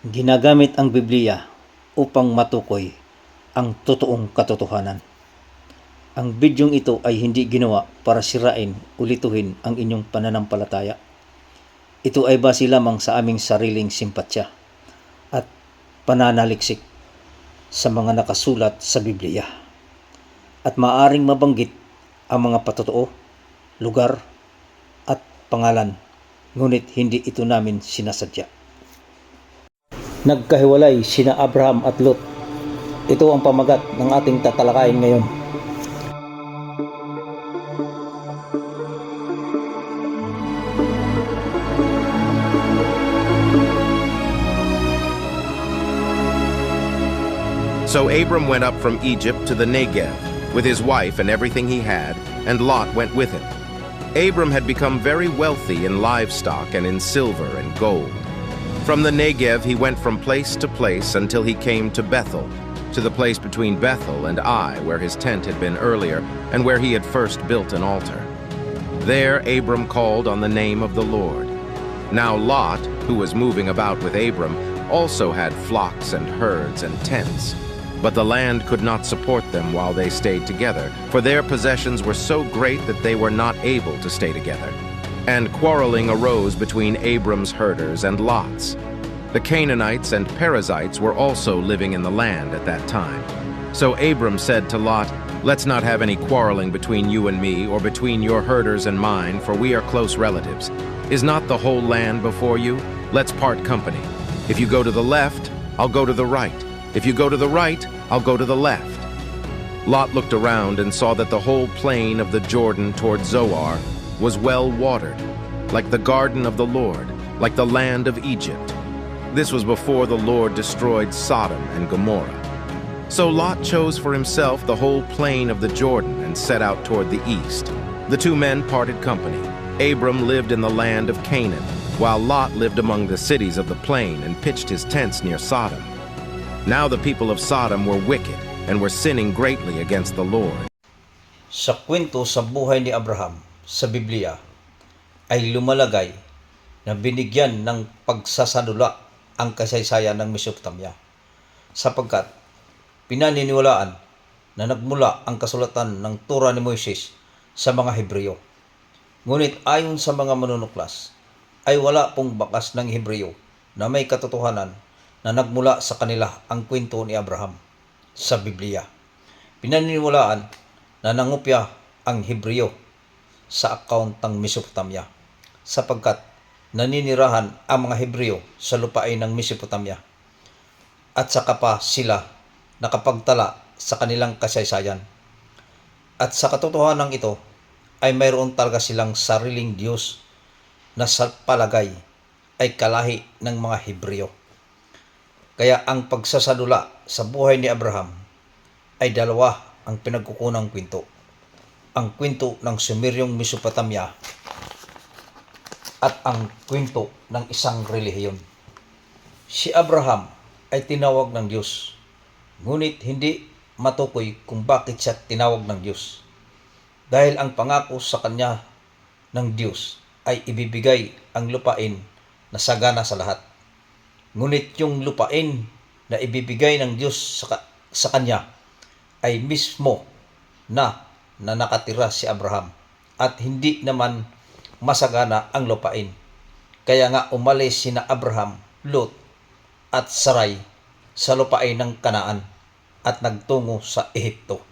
Ginagamit ang Biblia upang matukoy ang totoong katotohanan. Ang bidyong ito ay hindi ginawa para sirain o lituhin ang inyong pananampalataya. Ito ay base lamang sa aming sariling simpatsya at pananaliksik sa mga nakasulat sa Biblia. At maaring mabanggit ang mga patotoo, lugar at pangalan, ngunit hindi ito namin sinasadya. Nagkahiwalay sina Abraham at Lot. Ito ang pamagat ng ating tatalakayin ngayon. So Abram went up from Egypt to the Negev with his wife and everything he had, and Lot went with him. Abram had become very wealthy in livestock and in silver and gold. From the Negev he went from place to place until he came to Bethel, to the place between Bethel and Ai, where his tent had been earlier, and where he had first built an altar. There Abram called on the name of the Lord. Now Lot, who was moving about with Abram, also had flocks and herds and tents. But the land could not support them while they stayed together, for their possessions were so great that they were not able to stay together. And quarreling arose between Abram's herders and Lot's. The Canaanites and Perizzites were also living in the land at that time. So Abram said to Lot, "Let's not have any quarreling between you and me, or between your herders and mine, for we are close relatives. Is not the whole land before you? Let's part company. If you go to the left, I'll go to the right. If you go to the right, I'll go to the left." Lot looked around and saw that the whole plain of the Jordan toward Zoar was well watered, like the garden of the Lord, like the land of Egypt. This was before the Lord destroyed Sodom and Gomorrah. So Lot chose for himself the whole plain of the Jordan and set out toward the east. The two men parted company. Abram lived in the land of Canaan, while Lot lived among the cities of the plain and pitched his tents near Sodom. Now the people of Sodom were wicked and were sinning greatly against the Lord. Sa kwento sa buhay ni Abraham sa Biblia ay lumalagay na binigyan ng pagsasadula ang kasaysayan ng Mesopotamia, sapagkat pinaniniwalaan na nagmula ang kasulatan ng Torah ni Moises sa mga Hebreo. Ngunit ayon sa mga manunuklas ay wala pong bakas ng Hebreo na may katotohanan na nagmula sa kanila ang kwento ni Abraham sa Biblia. Pinaniniwalaan na nangupya ang Hebreo sa account ng Mesopotamia, sapagkat naninirahan ang mga Hebreo sa lupain ng Mesopotamia, at saka pa sila nakapagtala sa kanilang kasaysayan. At sa katotohanan ito ay mayroon talaga silang sariling Diyos na sa palagay ay kalahi ng mga Hebreo. Kaya ang pagsasadula sa buhay ni Abraham ay dalawa ang pinagkukunang kwento. Ang kwento ng Sumeryong Mesopotamia at ang kwento ng isang relihiyon. Si Abraham ay tinawag ng Diyos, ngunit hindi matukoy kung bakit siya tinawag ng Diyos. Dahil ang pangako sa kanya ng Diyos ay ibibigay ang lupain na sagana sa lahat. Ngunit yung lupain na ibibigay ng Diyos sa kanya ay mismo na nakatira si Abraham, at hindi naman masagana ang lupain. Kaya nga umalis sina Abraham, Lot at Sarai sa lupain ng Kanaan at nagtungo sa Ehipto.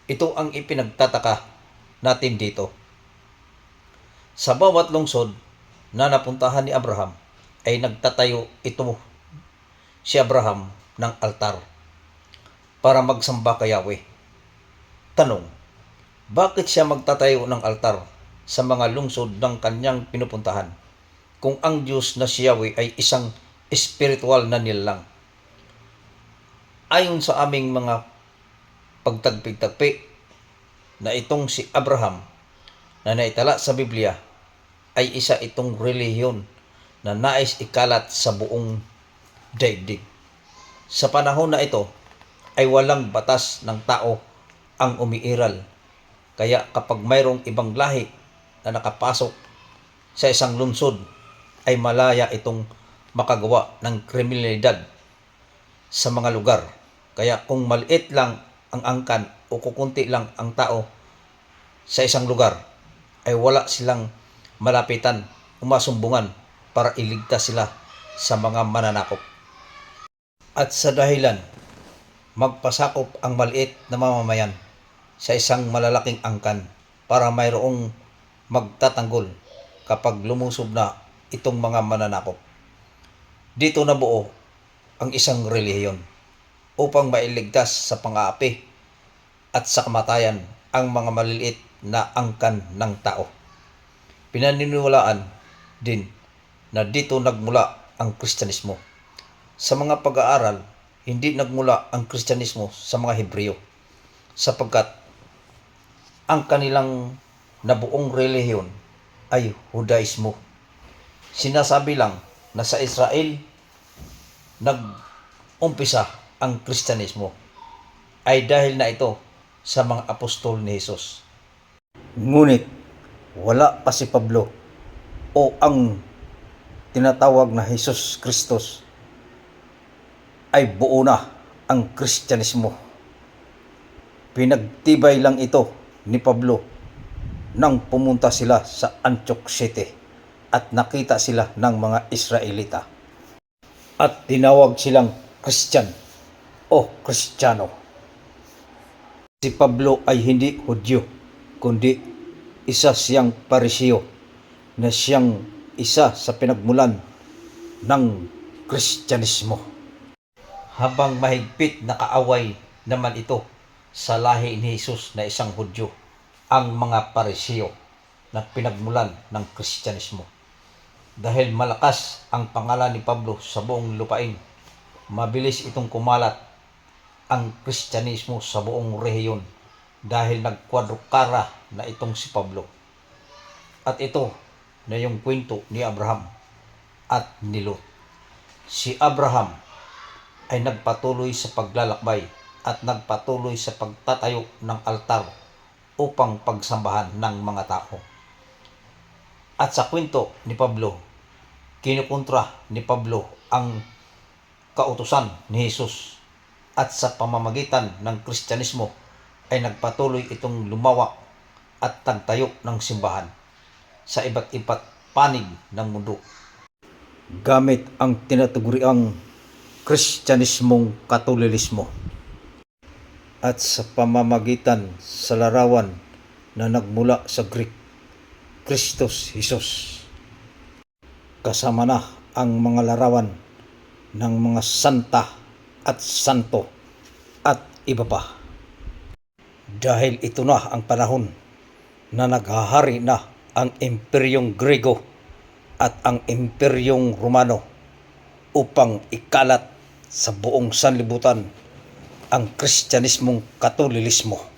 Ito ang ipinagtataka natin dito. Sa bawat lungsod na napuntahan ni Abraham ay nagtatayo ito si Abraham ng altar para magsamba kay Yahweh. Tanong, bakit siya magtatayo ng altar sa mga lungsod ng kanyang pinupuntahan kung ang Diyos na si Yahweh ay isang espiritual na nilalang? Ayon sa aming mga pagtagpi-tagpi na itong si Abraham na naitala sa Biblia ay isa itong relihiyon na nais ikalat sa buong daigdig. Sa panahon na ito ay walang batas ng tao ang umiiral. Kaya kapag mayroong ibang lahi na nakapasok sa isang lungsod ay malaya itong makagawa ng kriminalidad sa mga lugar. Kaya kung maliit lang ang angkan o kukunti lang ang tao sa isang lugar, ay wala silang malapitan o masumbungan para iligtas sila sa mga mananakop. At sa dahilan magpasakop ang maliit na mamamayan sa isang malalaking angkan para mayroong magtatanggol kapag lumusob na itong mga mananakop. Dito nabuo ang isang relihiyon upang mailigtas sa pang-aapi at sa kamatayan ang mga maliliit na angkan ng tao. Pinaniniwalaan din na dito nagmula ang Kristyanismo. Sa mga pag-aaral, hindi nagmula ang Kristyanismo sa mga Hebreo sapagkat ang kanilang nabuong relihiyon ay Judaismo. Sinasabi lang na sa Israel nag-umpisa ang Kristyanismo ay dahil na ito sa mga apostol ni Jesus. Ngunit wala pa si Pablo o ang tinatawag na Jesus Kristos ay buo na ang Kristyanismo. Pinagtibay lang ito ni Pablo nang pumunta sila sa Antioch City at nakita sila ng mga Israelita at tinawag silang Christian o Kristiyano. Si Pablo ay hindi Hudyo, kundi isa siyang Pariseo na siyang isa sa pinagmulan ng Kristyanismo. Habang mahigpit na kaaway naman ito sa lahi ni Jesus na isang Hudyo, ang mga Pariseo na pinagmulan ng Kristyanismo. Dahil malakas ang pangalan ni Pablo sa buong lupain, mabilis itong kumalat ang Kristyanismo sa buong rehiyon dahil nagkwadrukara na itong si Pablo. At ito na yung kwento ni Abraham at ni Lot. Si Abraham ay nagpatuloy sa paglalakbay at nagpatuloy sa pagtatayo ng altar upang pagsambahan ng mga tao. At sa kwento ni Pablo, kinukontra ni Pablo ang kautusan ni Jesus at sa pamamagitan ng Kristyanismo ay nagpatuloy itong lumawak at tagtayo ng simbahan sa iba't iba't panig ng mundo gamit ang tinataguriang Kristyanismong Katolismo at sa pamamagitan sa larawan na nagmula sa Greek, Christos Jesus. Kasama na ang mga larawan ng mga santa at santo at iba pa. Dahil ito na ang panahon na naghahari na ang Imperyong Grego at ang Imperyong Romano upang ikalat sa buong sanlibutan ang Kristyanismong Katolismo.